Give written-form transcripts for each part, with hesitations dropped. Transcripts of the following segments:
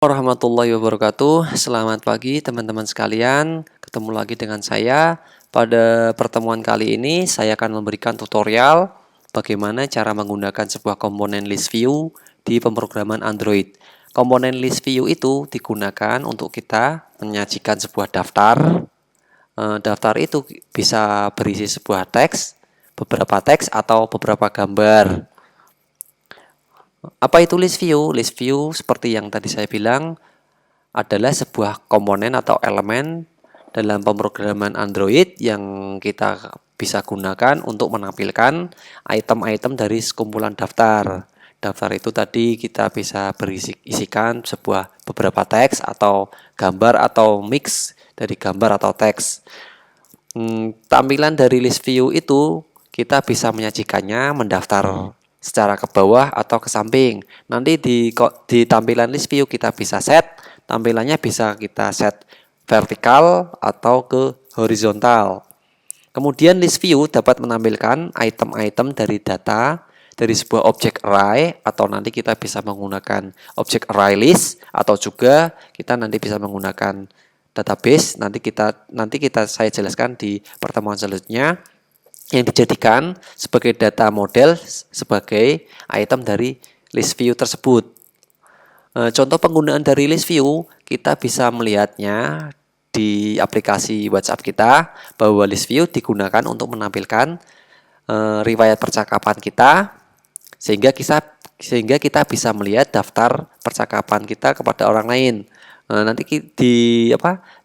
Warahmatullahi wabarakatuh. Selamat pagi teman-teman sekalian. Ketemu lagi dengan saya. Pada pertemuan kali ini saya akan memberikan tutorial bagaimana cara menggunakan sebuah komponen list view di pemrograman Android. Komponen list view itu digunakan untuk kita menyajikan sebuah daftar. Daftar itu bisa berisi sebuah teks, beberapa teks atau beberapa gambar. Apa itu list view? List view seperti yang tadi saya bilang adalah sebuah komponen atau elemen dalam pemrograman Android yang kita bisa gunakan untuk menampilkan item-item dari sekumpulan daftar. Daftar itu tadi kita bisa isikan beberapa teks atau gambar atau mix dari gambar atau teks. Tampilan dari list view itu kita bisa menyajikannya mendaftar secara ke bawah atau ke samping. Nanti di tampilan list view kita bisa set tampilannya, bisa kita set vertikal atau ke horizontal. Kemudian list view dapat menampilkan item-item dari data dari sebuah objek array, atau nanti kita bisa menggunakan objek array list, atau juga kita nanti bisa menggunakan database. Nanti kita saya jelaskan di pertemuan selanjutnya, yang dijadikan sebagai data model sebagai item dari list view tersebut. Contoh penggunaan dari list view, kita bisa melihatnya di aplikasi WhatsApp kita, bahwa list view digunakan untuk menampilkan riwayat percakapan kita, sehingga kita bisa melihat daftar percakapan kita kepada orang lain. Nanti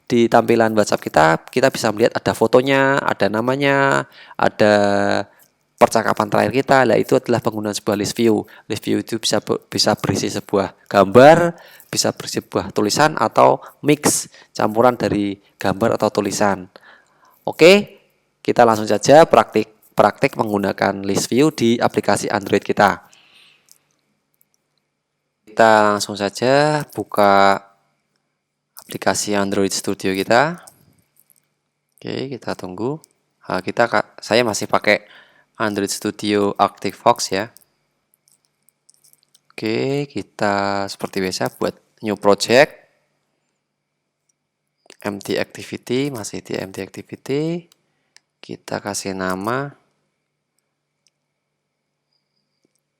di tampilan WhatsApp kita bisa melihat ada fotonya, ada namanya, ada percakapan terakhir kita. Nah, itu adalah penggunaan sebuah list view. List view itu bisa berisi sebuah gambar, bisa berisi sebuah tulisan, atau mix campuran dari gambar atau tulisan. Oke, kita langsung saja praktik menggunakan list view di aplikasi Android kita. Kita langsung saja buka aplikasi Android Studio kita. Oke, kita tunggu. Saya masih pakai Android Studio ActiveFox ya. Oke, kita seperti biasa buat new project. Empty activity, masih di empty activity. Kita kasih nama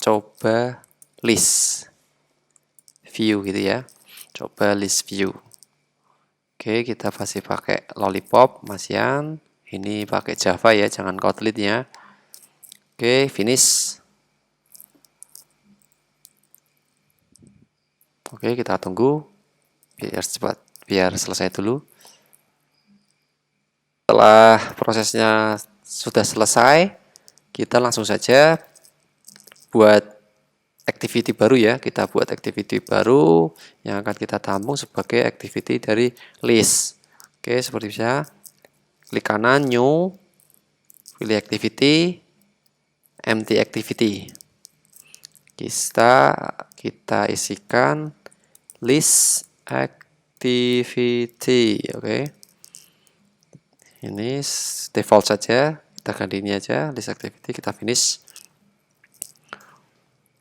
coba list view gitu ya. Coba list view. Oke, kita masih pakai lollipop masian. Ini pakai Java ya, jangan Kotlin ya. Oke, finish. Oke, kita tunggu biar selesai dulu. Setelah prosesnya sudah selesai, kita langsung saja buat activity baru ya. Kita buat activity baru yang akan kita tampung sebagai activity dari list. Oke, seperti bisa. Klik kanan, new, pilih activity, empty activity. Kita isikan list activity. Oke. Ini default saja, kita ganti ini aja, list activity, kita finish.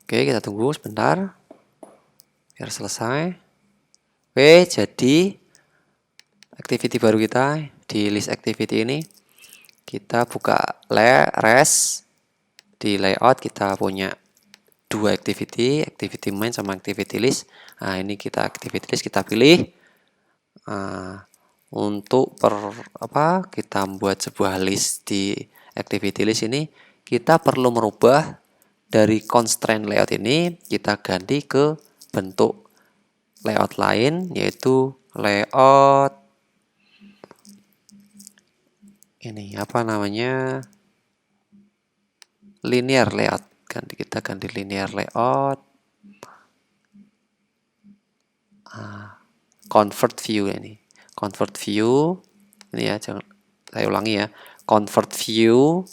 Oke, kita tunggu sebentar biar selesai. Oke, jadi activity baru kita di list activity ini, kita buka res. Di layout kita punya dua activity main sama activity list. Nah, ini activity list kita pilih. Untuk kita membuat sebuah list di activity list ini, kita perlu merubah dari constraint layout ini, kita ganti ke bentuk layout lain, yaitu layout ini linear layout. Kita ganti linear layout. Convert view ini. Convert view ini ya, saya ulangi ya. Convert view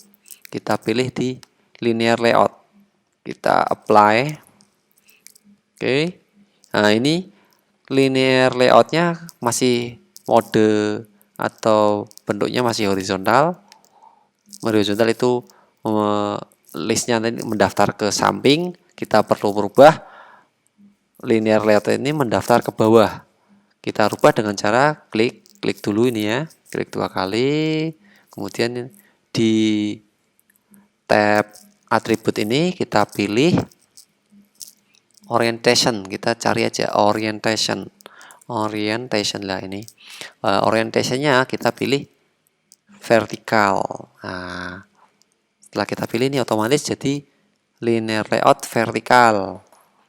kita pilih di linear layout. Kita apply. Oke. Nah, ini linear layoutnya masih mode atau bentuknya masih horizontal. Horizontal itu listnya nanti mendaftar ke samping. Kita perlu merubah linear layout ini mendaftar ke bawah. Kita rubah dengan cara klik dulu ini ya, klik 2 kali, kemudian di tab atribut ini kita pilih orientation, kita cari aja orientation lah ini. Orientationnya kita pilih vertikal. Nah, setelah kita pilih ini otomatis jadi linear layout vertikal.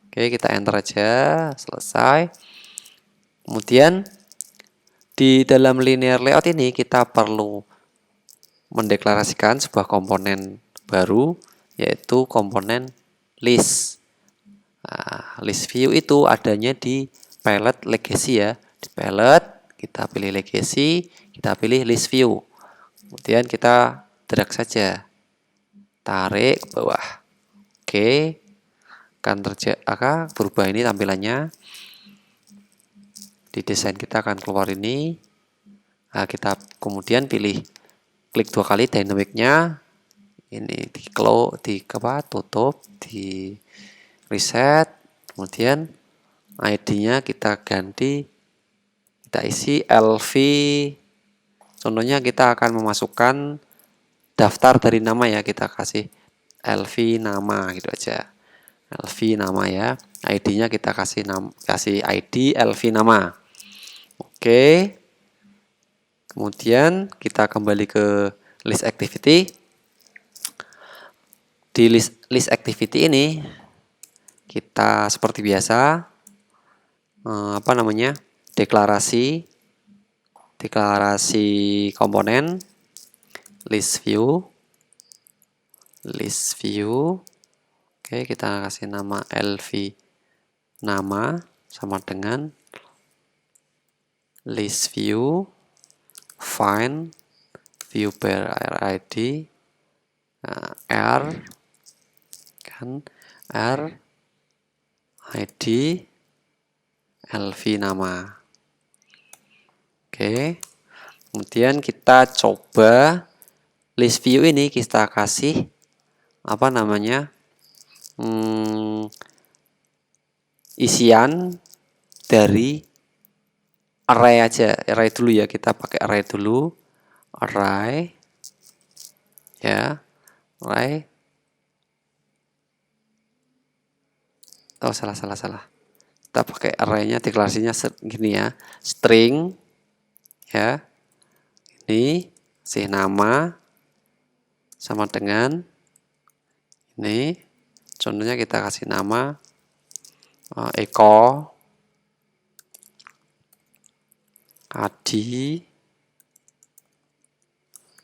Oke, kita enter aja, selesai. Kemudian di dalam linear layout ini kita perlu mendeklarasikan sebuah komponen baru, yaitu komponen list. Nah, list view itu adanya di palette legacy ya. Di palette kita pilih legacy, kita pilih list view. Kemudian kita drag saja, tarik ke bawah. Oke, akan berubah ini tampilannya. Di desain kita akan keluar ini. Nah, kita kemudian pilih klik 2 kali dynamicnya. Ini di close, tutup, di reset. Kemudian ID-nya kita ganti, kita isi LV. Contohnya kita akan memasukkan daftar dari nama ya, kita kasih LV nama gitu aja. LV nama ya. ID-nya kita kasih ID LV nama. Oke. Kemudian kita kembali ke list activity. Di list activity ini kita seperti biasa deklarasi komponen list view. Oke, kita kasih nama LV nama sama dengan list view find view per ID R ID LV nama. Oke, kemudian kita coba list view ini kita kasih isian dari array aja, array dulu ya, kita pakai array dulu, salah. Kita pakai arraynya, deklarasinya gini ya, string ya, ini si nama sama dengan ini, contohnya kita kasih nama Eko, Adi,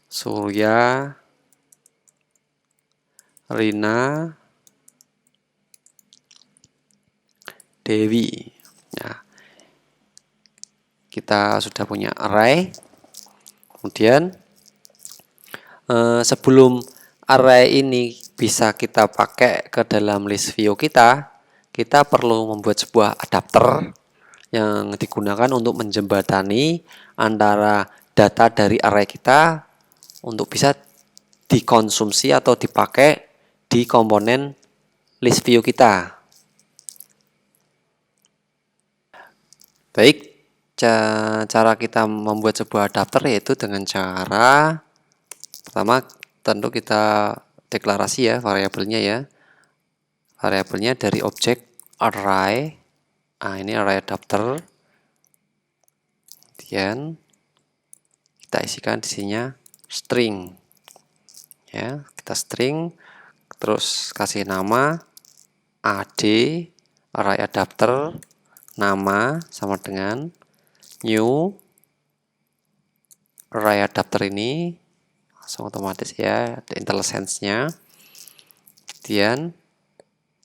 Surya, Rina, Dewi. Nah, kita sudah punya array. Kemudian sebelum array ini bisa kita pakai ke dalam list view kita perlu membuat sebuah adapter yang digunakan untuk menjembatani antara data dari array kita untuk bisa dikonsumsi atau dipakai di komponen list view kita. Baik, cara kita membuat sebuah adapter yaitu dengan cara pertama tentu kita deklarasi ya variabelnya ya. Variabelnya dari objek array. Nah, ini array adapter. Kemudian kita isikan di sininya string. Ya, kita string terus kasih nama AD array adapter nama sama dengan new array adapter ini langsung otomatis ya, ada IntelliSense-nya. Kemudian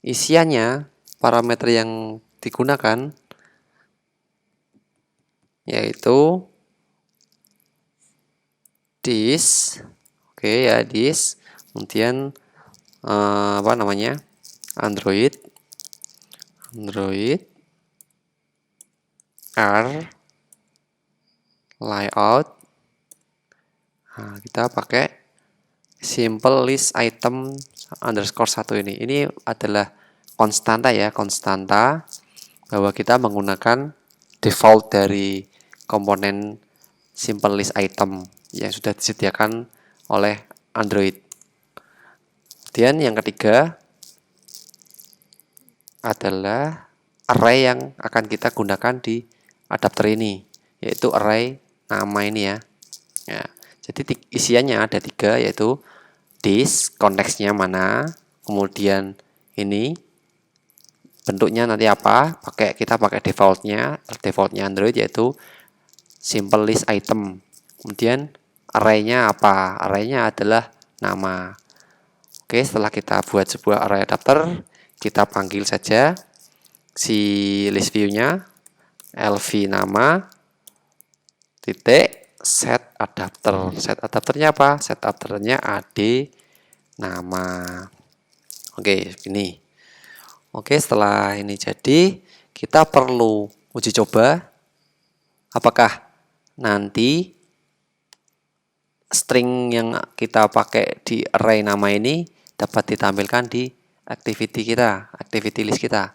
isiannya, parameter yang digunakan yaitu this, oke ya this, kemudian Android R layout. Nah, kita pakai simple list item _1 ini. Ini adalah konstanta ya, konstanta. bahwa kita menggunakan default dari komponen simple list item yang sudah disediakan oleh Android. Kemudian yang ketiga adalah array yang akan kita gunakan di adapter ini, yaitu array nama ini ya. Jadi isiannya ada 3, yaitu this, konteksnya mana, kemudian ini bentuknya nanti apa, kita pakai defaultnya Android yaitu simple list item. Kemudian array-nya apa? Array-nya adalah nama. Oke, setelah kita buat sebuah array adapter, kita panggil saja si list view-nya lv nama titik set adapter. Set adapternya apa? Set adapternya ad nama. Oke, ini. Oke, setelah ini jadi, kita perlu uji coba apakah nanti string yang kita pakai di array nama ini dapat ditampilkan di activity kita, activity list kita.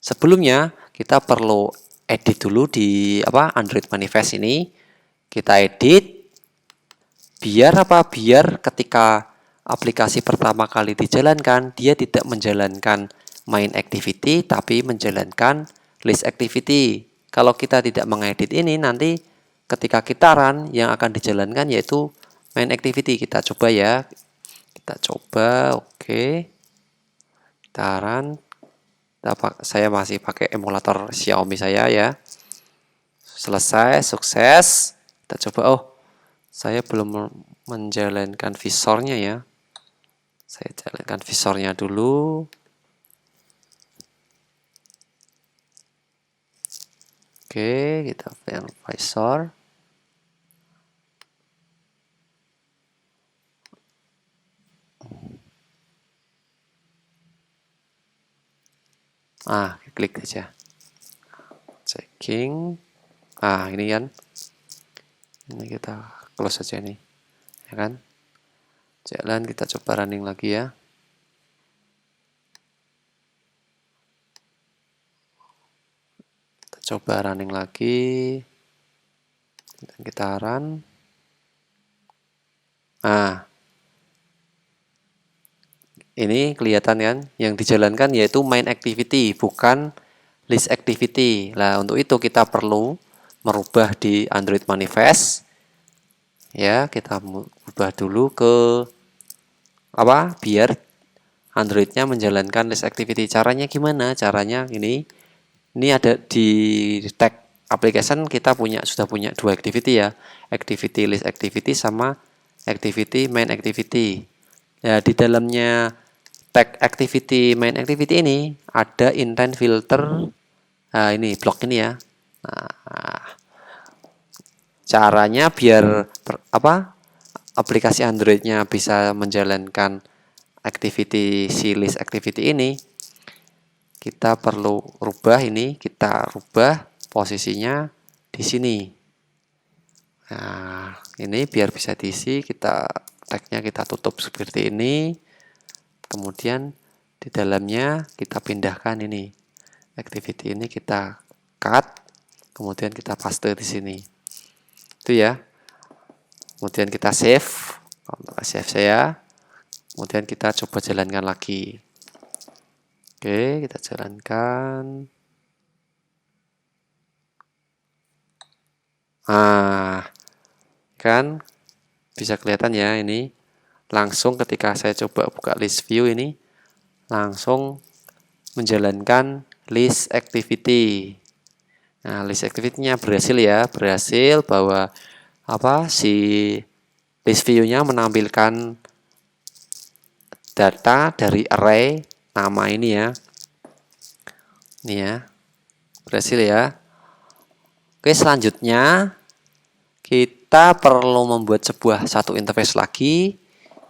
Sebelumnya kita perlu edit dulu di Android manifest ini. Kita edit biar Biar ketika aplikasi pertama kali dijalankan, dia tidak menjalankan main activity tapi menjalankan list activity. Kalau kita tidak mengedit ini, nanti ketika kita run yang akan dijalankan yaitu main activity. Kita coba ya. Kita coba, oke. Kita run. Saya masih pakai emulator Xiaomi saya ya. Selesai, sukses. Kita coba, saya belum menjalankan visornya ya. Saya jalankan visornya dulu. Oke, kita pilih visor. Klik aja. Checking. Ini kan. Ini kita close saja nih. Ya kan? Jalan, kita coba running lagi ya. Kita coba running lagi. Dan kita run. Ini kelihatan kan, yang dijalankan yaitu main activity, bukan list activity. Nah, untuk itu kita perlu merubah di Android manifest. Ya, kita ubah dulu ke biar Androidnya menjalankan list activity. Caranya gimana? Caranya ini ada di tag application kita sudah punya 2 activity ya, activity list activity sama activity main activity. Ya, di dalamnya tag activity main activity ini ada intent filter. Ini blok ini ya. Caranya biar aplikasi Androidnya bisa menjalankan activity list activity ini, kita perlu rubah ini, kita rubah posisinya di sini. Nah, ini biar bisa diisi, tagnya kita tutup seperti ini. Kemudian di dalamnya kita pindahkan ini. Activity ini kita cut, kemudian kita paste di sini. Itu ya. Kemudian kita save. Save saya. Kemudian kita coba jalankan lagi. Oke, kita jalankan. Kan bisa kelihatan ya ini. Langsung ketika saya coba buka list view ini, langsung menjalankan list activity. Nah, list activity-nya berhasil ya, berhasil bahwa si list view-nya menampilkan data dari array nama ini ya. Ini ya. Berhasil ya. Oke, selanjutnya kita perlu membuat satu interface lagi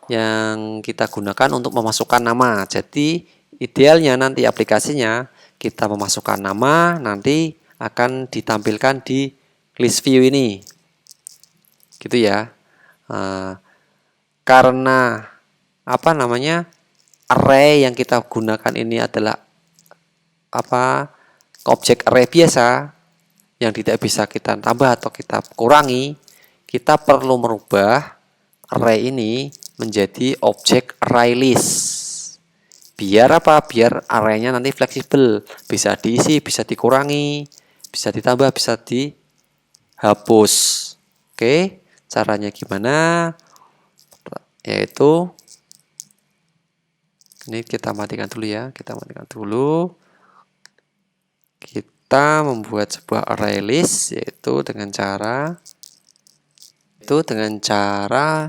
yang kita gunakan untuk memasukkan nama. Jadi, idealnya nanti aplikasinya kita memasukkan nama, nanti akan ditampilkan di list view ini. Gitu ya. Karena array yang kita gunakan ini adalah objek array biasa yang tidak bisa kita tambah atau kita kurangi, kita perlu merubah array ini menjadi objek array list. Biar apa? Biar arraynya nanti fleksibel, bisa diisi, bisa dikurangi, bisa ditambah, bisa dihapus. Oke, caranya gimana? Yaitu ini kita matikan dulu ya, kita membuat sebuah array list yaitu dengan cara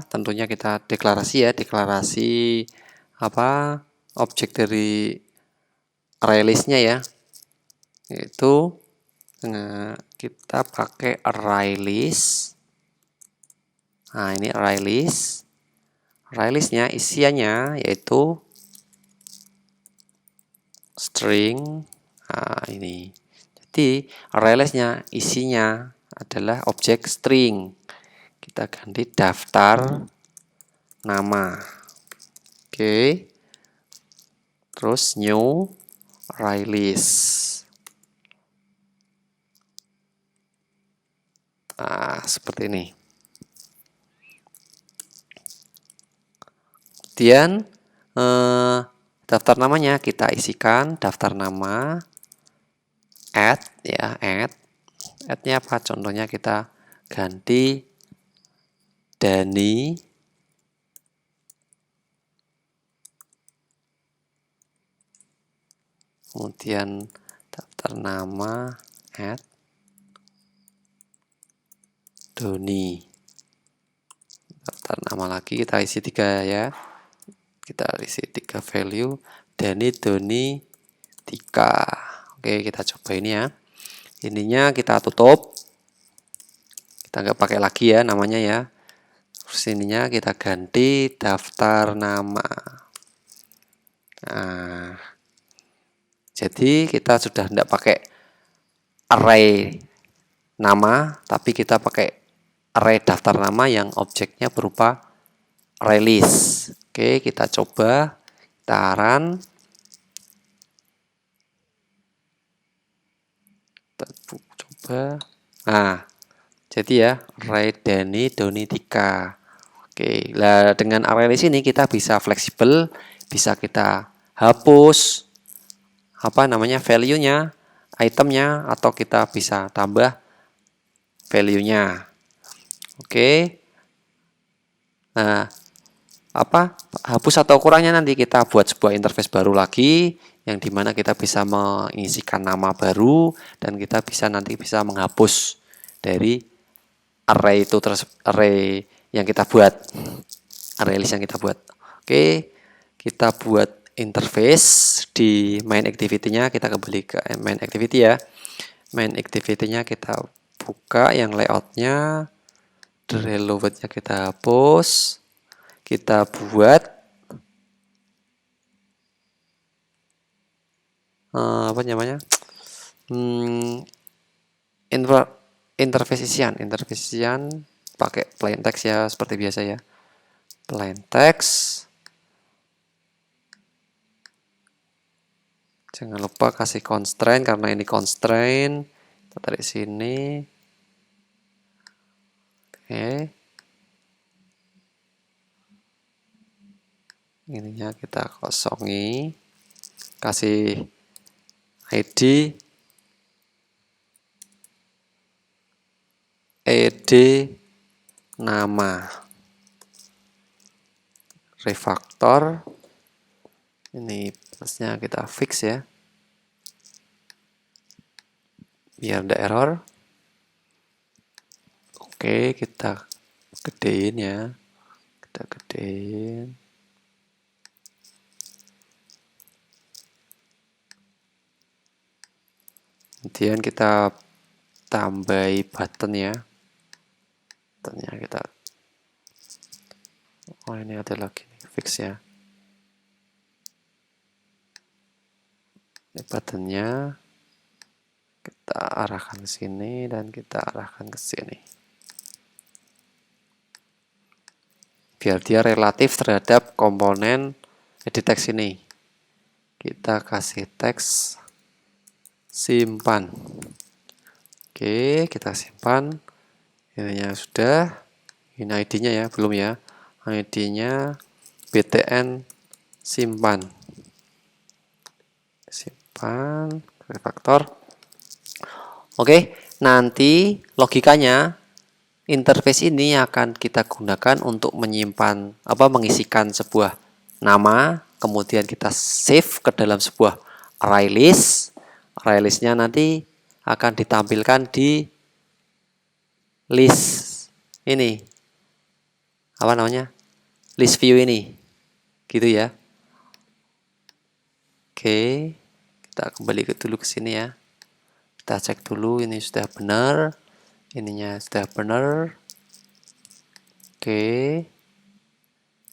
tentunya kita deklarasi objek dari array listnya ya, yaitu kita pakai array list. Nah, ini array listnya isiannya yaitu string. Nah, ini jadi array listnya isinya adalah objek string. Kita ganti daftar nama. Oke. Terus new array list. Nah, seperti ini. Kemudian daftar namanya kita isikan daftar nama add ya, add-nya apa? Contohnya kita ganti Dani kemudian daftar nama add Doni, daftar nama lagi kita isi 3 ya, kita isi 3 value Dani, Doni, Tika. Oke, kita coba ini ya. Ininya kita tutup, kita nggak pakai lagi ya namanya ya. Terus ininya kita ganti daftar nama. Nah, jadi kita sudah tidak pakai array nama, tapi kita pakai array daftar nama yang objeknya berupa array list. Oke, kita coba, kita run. Coba. Nah, jadi ya array Dani, Doni, Tika. Oke, lah dengan array list ini kita bisa fleksibel, bisa kita hapus value-nya, itemnya, atau kita bisa tambah value-nya. Oke. Nah, hapus atau kurangnya nanti kita buat sebuah interface baru lagi yang dimana kita bisa mengisikan nama baru dan kita nanti bisa menghapus dari array yang kita buat, array list yang kita buat. Oke, kita buat interface di main activity-nya, kita kembali ke main activity ya. Main activity-nya kita buka yang layout-nya, hello world-nya kita hapus, kita buat interface isian pakai plain text ya, seperti biasa ya, plain text. Jangan lupa kasih constraint karena ini constraint. Kita tarik sini. Oke. Ininya kita kosongi. Kasih ID nama, refactor, ini plusnya kita fix ya biar ada error. Oke, kita gedein ya, kemudian kita tambahi button ya, buttonnya kita ini ada lagi nih, fix ya, ini buttonnya kita arahkan ke sini dan kita arahkan ke sini biar dia relatif terhadap komponen edit text ini. Kita kasih teks simpan. Oke, kita simpan. Ininya sudah. Ini ID-nya ya, belum ya. ID-nya btn simpan. Simpan, refaktor. Oke, nanti logikanya interface ini akan kita gunakan untuk menyimpan mengisikan sebuah nama, kemudian kita save ke dalam sebuah array list. Array list-nya nanti akan ditampilkan di list ini. List view ini. Gitu ya. Oke, kita kembali dulu ke sini ya. Kita cek dulu ini sudah benar. Ininya sudah benar. Oke.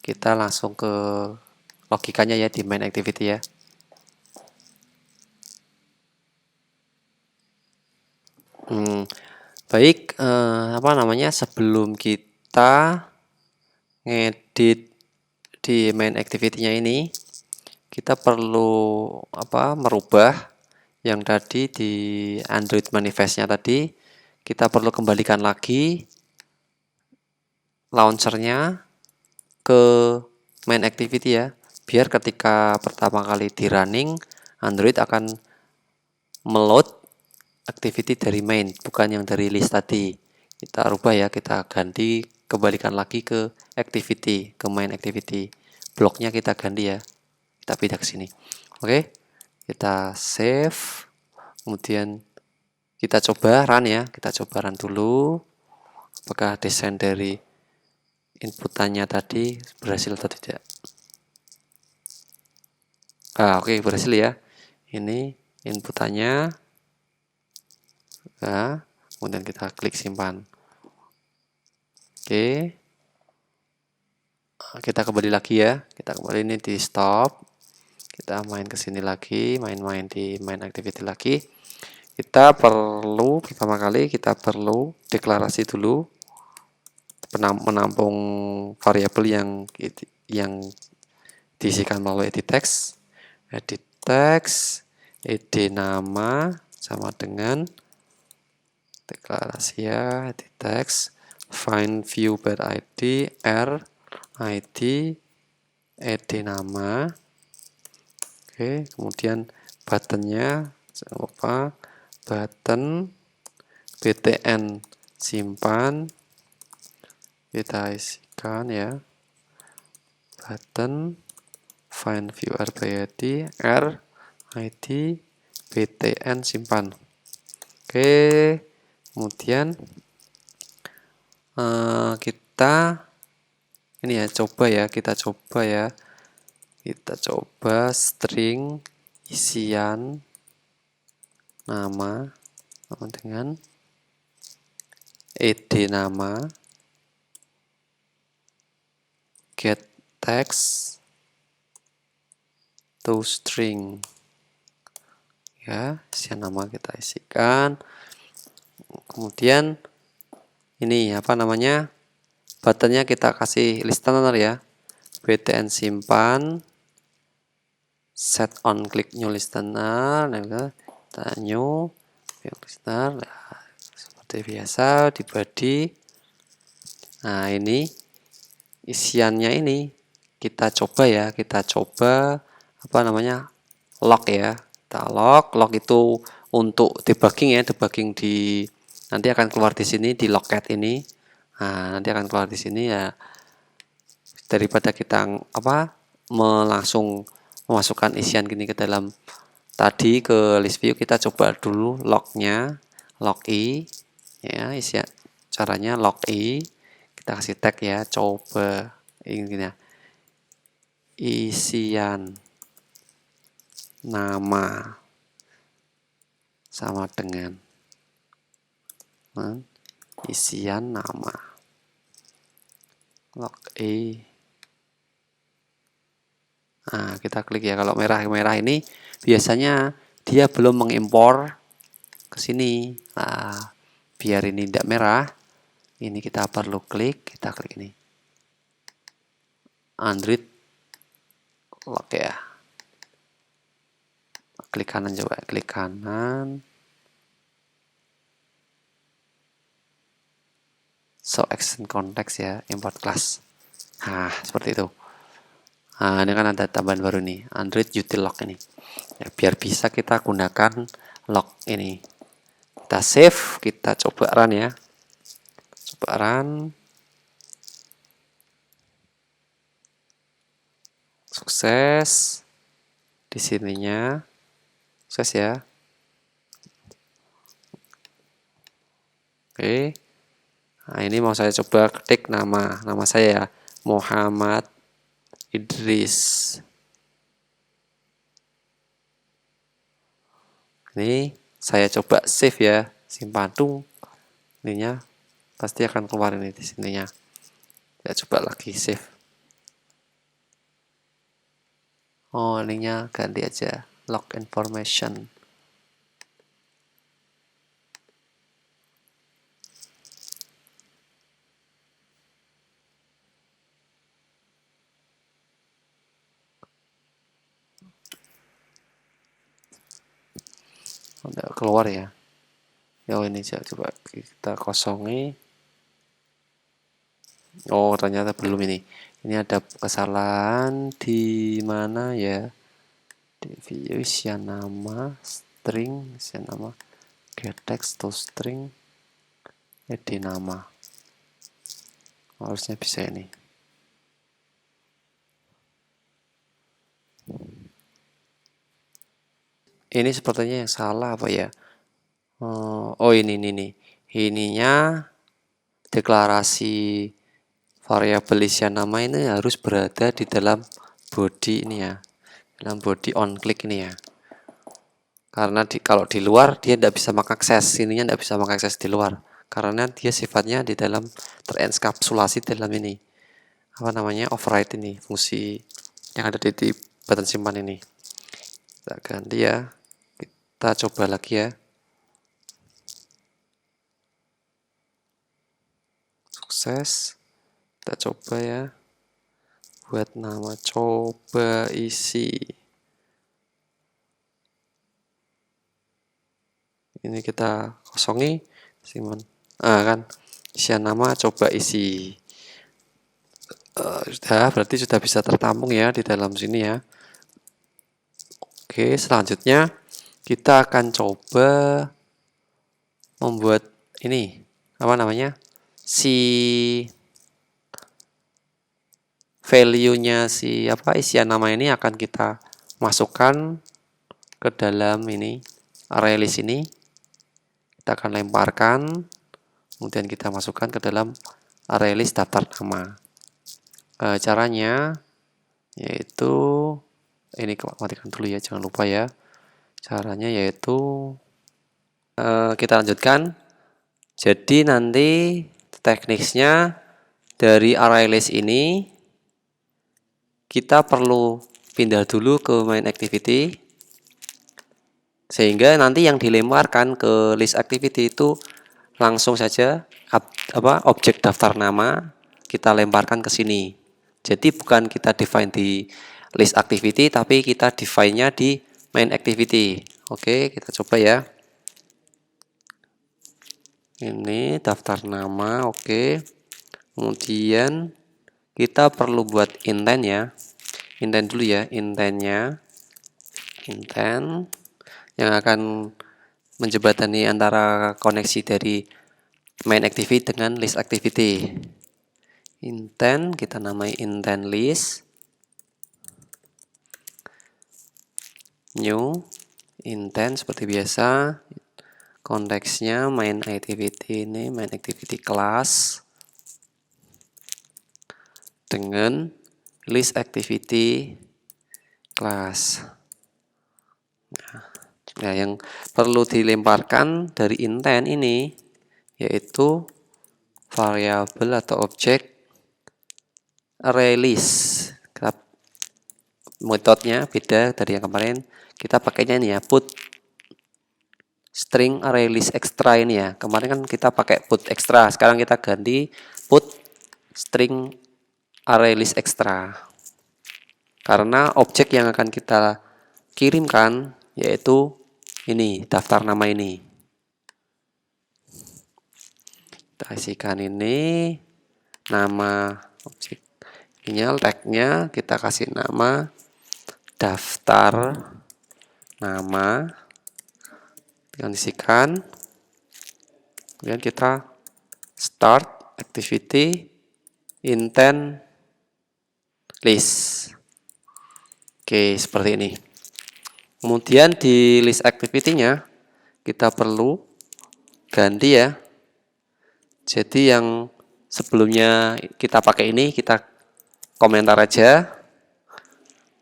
Kita langsung ke logikanya ya di main activity ya. Baik, sebelum kita ngedit di main activity-nya ini, kita perlu merubah yang tadi di Android manifest-nya tadi. Kita perlu kembalikan lagi launchernya ke main activity ya, biar ketika pertama kali di running, Android akan meload activity dari main, bukan yang dari list tadi. Kita rubah ya, kita ganti, kembalikan lagi ke activity, ke main activity. Bloknya kita ganti ya, kita pindah ke sini. Oke, kita save, kemudian kita coba run ya, kita coba run dulu. Apakah desain dari inputannya tadi berhasil atau tidak? Oke, berhasil ya. Ini inputannya. Nah, kemudian kita klik simpan. Oke. Kita kembali lagi ya. Kita kembali ini di stop. Kita main ke sini lagi, main-main di main activity lagi. Kita perlu pertama kali kita perlu deklarasi dulu menampung variabel yang diisikan melalui edit text. Edit text, id nama sama dengan deklarasi ya, edit text, find view by id, r, id, id nama. Oke, kemudian buttonnya jangan lupa button btn simpan, kita isikan ya, button find view r by id, r, id, btn simpan. Oke, kemudian kita ini ya, kita coba string isian nama dengan id nama, get text to string ya, isian nama kita isikan. Kemudian ini buttonnya kita kasih listener ya, btn simpan, set on click new listener, kita new listener. Nah, seperti biasa di body. Nah, ini isiannya ini kita coba log ya. Kita log itu untuk debugging ya, debugging nanti akan keluar di sini di logcat ini. Nah, nanti akan keluar di sini ya. Daripada kita langsung memasukkan isian gini ke dalam tadi ke list view, kita coba dulu lognya, log i ya, isian caranya log i, kita kasih tag ya, coba ini ya, isian nama sama dengan isian nama log i. Nah, kita klik ya, kalau merah-merah ini biasanya dia belum mengimpor ke sini. Nah, biar ini tidak merah, ini kita perlu kita klik ini Android log ya. klik kanan, coba klik kanan, show extend context ya, import class. Nah, seperti itu. Nah, ini kan ada tambahan baru nih, Android util lock ini. Ya, biar bisa kita gunakan lock ini. Kita save, kita coba run ya. Coba run. Sukses. Di sininya sukses ya. Oke. Nah, ini mau saya coba ketik nama saya ya, Muhammad Idris. Ini saya coba save ya, simpan tuh. Ininya pasti akan keluar ini di sininya. Saya coba lagi save. Oh, ininya ganti aja, log information. Udah keluar ya. Ya ini coba kita kosongi. Oh, ternyata belum ini. Ini ada kesalahan di mana ya? Di view isi nama, string, isi nama, get text to string, edit nama. Harusnya bisa ini. Ini sepertinya yang salah apa ya? Oh ini nih. Ininya deklarasi variabel isian nama ini harus berada di dalam body ini ya, dalam body on click ini ya. Karena kalau di luar dia tidak bisa mengakses, ininya tidak bisa mengakses di luar. Karena dia sifatnya di dalam terenkapsulasi dalam ini. Apa namanya? Override ini, fungsi yang ada di button simpan ini. Kita ganti ya. Kita coba lagi ya. Sukses. Kita coba ya. Buat nama coba isi. Ini kita kosongi, simpan. Kan isian nama coba isi. Sudah, berarti sudah bisa tertampung ya di dalam sini ya. Oke, selanjutnya kita akan coba membuat ini, apa namanya? Si value-nya si isian nama ini akan kita masukkan ke dalam ini array list ini. Kita akan lemparkan, kemudian kita masukkan ke dalam array list daftar nama. Caranya yaitu ini matikan dulu ya, jangan lupa ya. Caranya yaitu kita lanjutkan. Jadi nanti teknisnya dari array list ini kita perlu pindah dulu ke main activity, sehingga nanti yang dilemparkan ke list activity itu langsung saja objek daftar nama kita lemparkan ke sini. Jadi bukan kita define di list activity, tapi kita define-nya di main activity. Oke, kita coba ya. Ini daftar nama, oke. Kemudian kita perlu buat intent ya. Intent dulu ya, intentnya. Intent yang akan menjembatani antara koneksi dari main activity dengan list activity. Intent, kita namai intent list. New, intent seperti biasa. Konteksnya main activity ini, main activity class. Dengan list activity class. Nah, yang perlu dilemparkan dari intent ini yaitu variabel atau objek array list. Metodenya beda dari yang kemarin. Kita pakainya ini ya, put string array list extra ini ya. Kemarin kan kita pakai put extra, sekarang kita ganti put string array list extra. Karena objek yang akan kita kirimkan yaitu ini, daftar nama ini. Kita isikan ini, nama objek email, tagnya kita kasih nama daftar nama, dengan isikan, kemudian kita start activity intent list. Oke, seperti ini. Kemudian di list activity-nya kita perlu ganti ya. Jadi yang sebelumnya kita pakai ini kita komentar aja.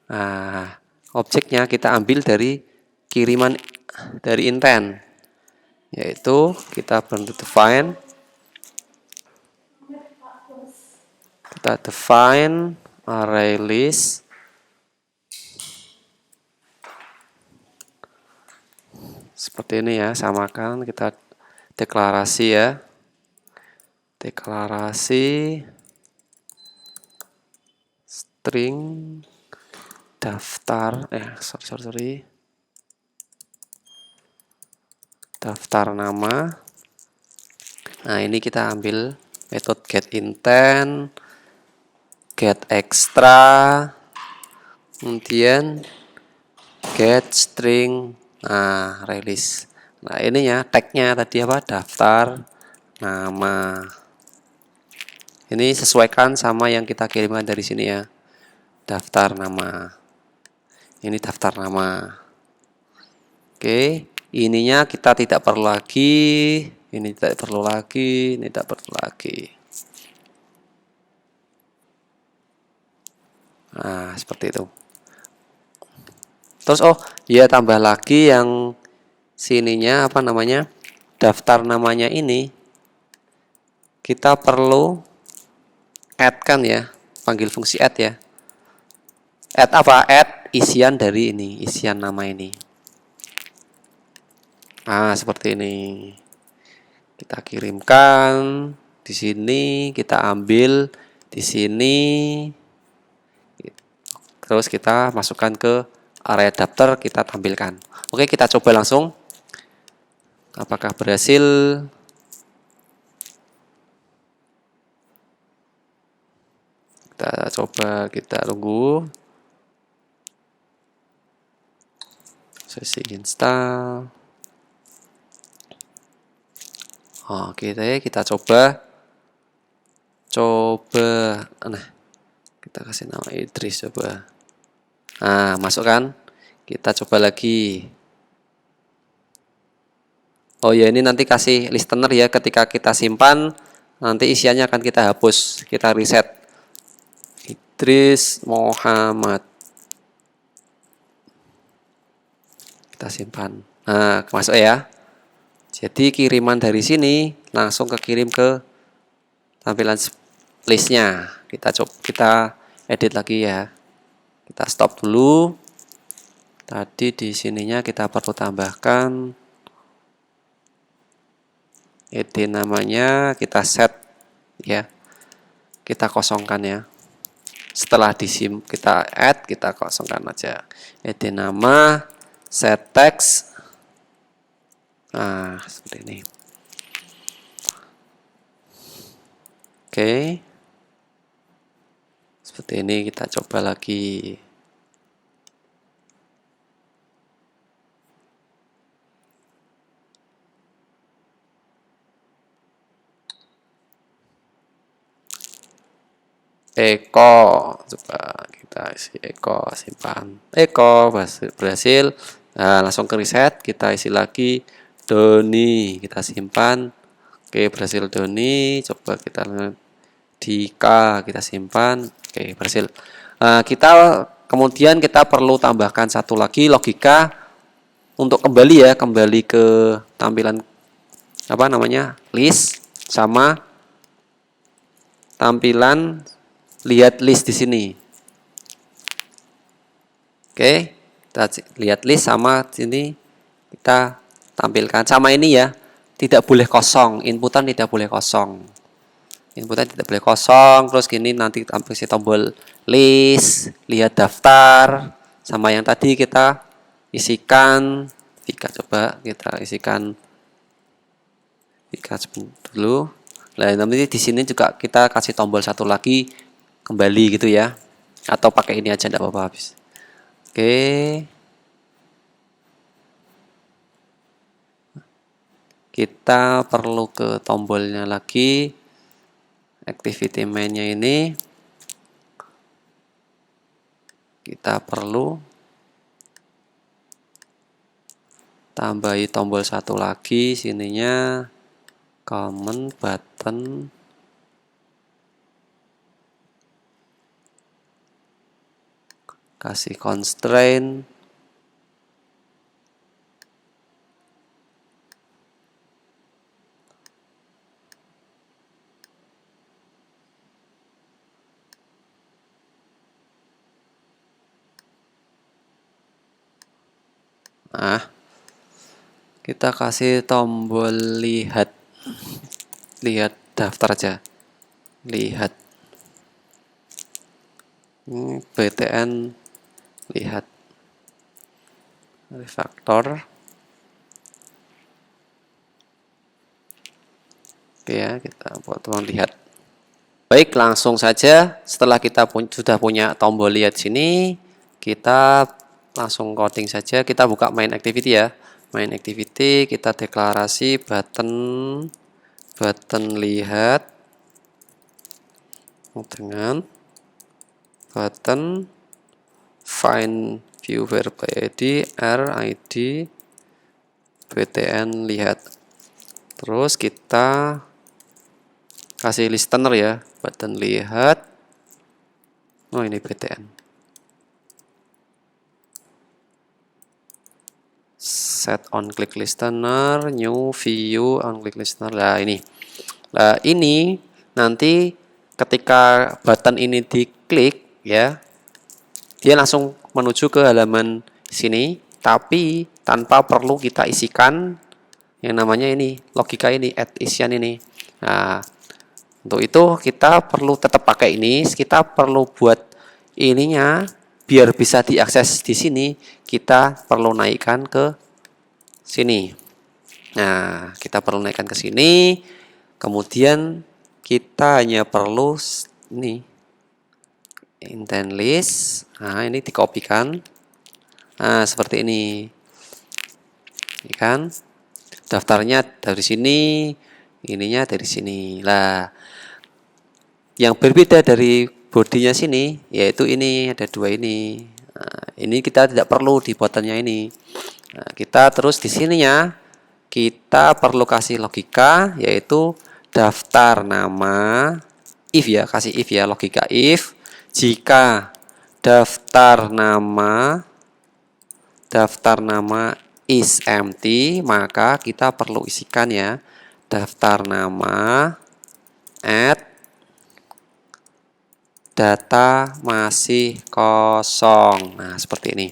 Nah, objeknya kita ambil dari kiriman dari intent, yaitu kita perlu define, array list seperti ini ya, samakan, kita deklarasi ya, deklarasi string daftar daftar nama. Nah, ini kita ambil metode get intent, get extra, kemudian get string, nah release. Nah, ini ya tagnya tadi apa? Daftar nama. Ini sesuaikan sama yang kita kirimkan dari sini ya. Daftar nama. Ini daftar nama. Oke, ininya kita tidak perlu lagi, ini tidak perlu lagi, ini tidak perlu lagi. Nah, seperti itu. Terus ya tambah lagi yang sininya apa namanya? Daftar namanya ini kita perlu add kan ya, panggil fungsi add ya. Add apa? Add isian dari ini, isian nama ini. Nah, seperti ini. Kita kirimkan di sini, kita ambil di sini. Terus kita masukkan ke area daftar, kita tampilkan. Oke, kita coba langsung. Apakah berhasil? Kita coba, kita tunggu. Sesi install. Oke, kita coba. Nah, kita kasih nama Idris coba. Nah, masuk kan? Kita coba lagi. Oh ya, ini nanti kasih listener ya, ketika kita simpan nanti isiannya akan kita hapus, kita reset. Idris Muhammad. Kita simpan. Nah, masuk ya. Jadi kiriman dari sini langsung kekirim ke tampilan listnya. Kita edit lagi ya. Kita stop dulu. Tadi di sininya kita perlu tambahkan id namanya, kita set ya. Kita kosongkan ya. Setelah kita add, kita kosongkan aja. Id nama, set text. Nah, seperti ini. Oke. Seperti ini, kita coba lagi. Eko, coba kita isi Eko, simpan. Eko berhasil. Nah, langsung ke reset, kita isi lagi Doni, kita simpan. Oke, berhasil Doni. Coba kita Dika, kita simpan. Oke, berhasil. Nah, kemudian kita perlu tambahkan satu lagi logika untuk kembali ke tampilan apa namanya? List sama tampilan lihat list di sini. Oke, kita lihat list sama sini kita tampilkan sama ini ya. Tidak boleh kosong, inputan tidak boleh kosong. Inputan tidak boleh kosong, terus gini nanti tampil si tombol list, lihat daftar sama yang tadi kita isikan Vika, coba kita isikan Vika dulu. Nah, nanti di sini juga kita kasih tombol satu lagi kembali gitu ya. Atau pakai ini aja enggak apa-apa habis. Oke. Kita perlu ke tombolnya lagi. Activity main-nya ini. Kita perlu tambahi tombol satu lagi sininya. Common button. Kasih constraint. Nah, kita kasih tombol lihat daftar aja, lihat ini btn lihat refactor. Oke ya, kita buat teman lihat. Baik, langsung saja setelah kita sudah punya tombol lihat sini, kita langsung coding saja. Kita buka main activity ya. Main activity, kita deklarasi button lihat dengan button find viewer by id rid btn lihat. Terus kita kasih listener ya, button lihat. Oh, ini btn. Set on click listener, new view on click listener. Nah, ini. Nah, ini nanti ketika button ini diklik ya, dia langsung menuju ke halaman sini, tapi tanpa perlu kita isikan yang namanya ini, logika ini, add isian ini. Nah, untuk itu kita perlu tetap pakai ini, kita perlu buat ininya biar bisa diakses di sini, kita perlu naikkan ke sini. Nah, kita perlu naikkan ke sini. Kemudian kita hanya perlu ini intent list. Nah, ini dikopikan. Nah, seperti ini. Ini kan daftarnya dari sini, ininya dari sini. Lah, yang berbeda dari bodinya sini yaitu ini ada dua ini. Nah, ini kita tidak perlu di buttonnya ini. Nah, kita terus di sininya kita perlu kasih logika yaitu daftar nama if ya, kasih if ya, logika if jika daftar nama is empty, maka kita perlu isikan ya daftar nama add data masih kosong. Nah, seperti ini.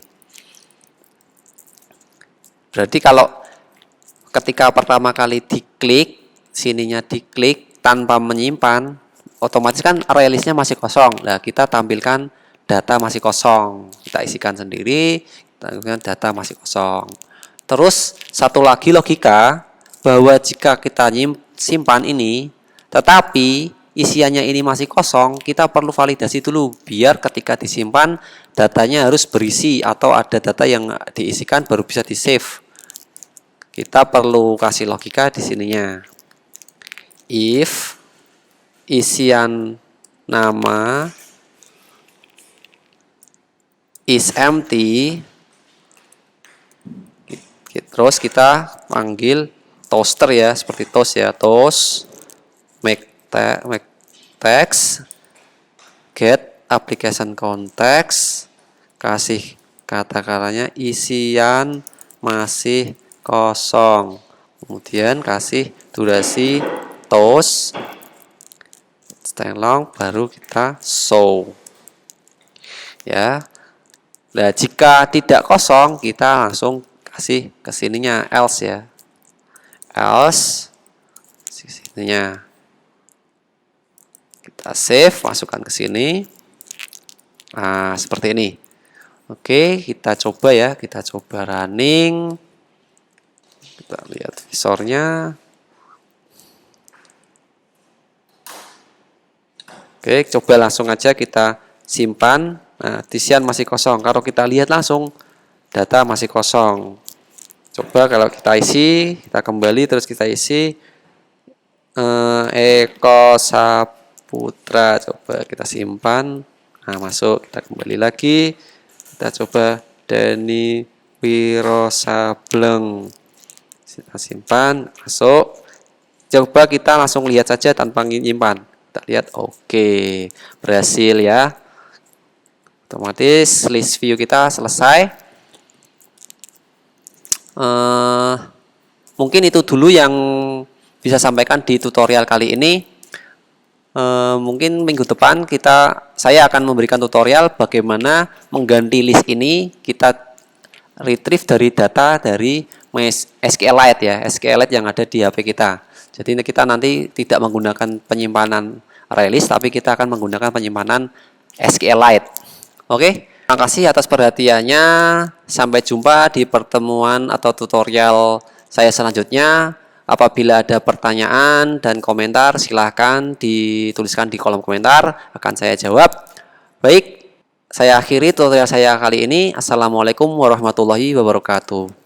Berarti kalau ketika pertama kali diklik, sininya diklik tanpa menyimpan, otomatis kan array listnya masih kosong. Nah, kita tampilkan data masih kosong. Kita isikan sendiri, kita tampilkan data masih kosong. Terus satu lagi logika bahwa jika kita simpan ini, tetapi isiannya ini masih kosong, kita perlu validasi dulu biar ketika disimpan datanya harus berisi atau ada data yang diisikan baru bisa di save. Kita perlu kasih logika di sininya. If isian nama is empty, terus kita panggil toaster ya, seperti toast ya, toast make text get application context, kasih kata-katanya isian masih kosong, kemudian kasih durasi toast string long, baru kita show ya. Nah, jika tidak kosong kita langsung kasih ke sininya else ya, else sininya kita save, masukkan ke sini. Nah, seperti ini. Oke, kita coba ya, kita coba running. Kita lihat visornya. Oke, coba langsung aja kita simpan. Nah, Tisian masih kosong. Kalau kita lihat langsung, data masih kosong. Coba kalau kita isi, kita kembali terus kita isi Eko Saputra. Coba kita simpan. Nah, masuk. Kita kembali lagi. Kita coba Dani Wirosableng. Kita simpan, masuk. Coba kita langsung lihat saja tanpa menyimpan. Kita lihat, oke, berhasil ya. Otomatis list view kita selesai. Mungkin itu dulu yang bisa sampaikan di tutorial kali ini. Mungkin minggu depan saya akan memberikan tutorial bagaimana mengganti list ini. Kita retrieve dari data dari SQLite ya, SQLite yang ada di HP kita. Jadi kita nanti tidak menggunakan penyimpanan Redis, tapi kita akan menggunakan penyimpanan SQLite. Oke, terima kasih atas perhatiannya. Sampai jumpa di pertemuan atau tutorial saya selanjutnya. Apabila ada pertanyaan dan komentar, silahkan dituliskan di kolom komentar, akan saya jawab. Baik, saya akhiri tutorial saya kali ini. Assalamualaikum warahmatullahi wabarakatuh.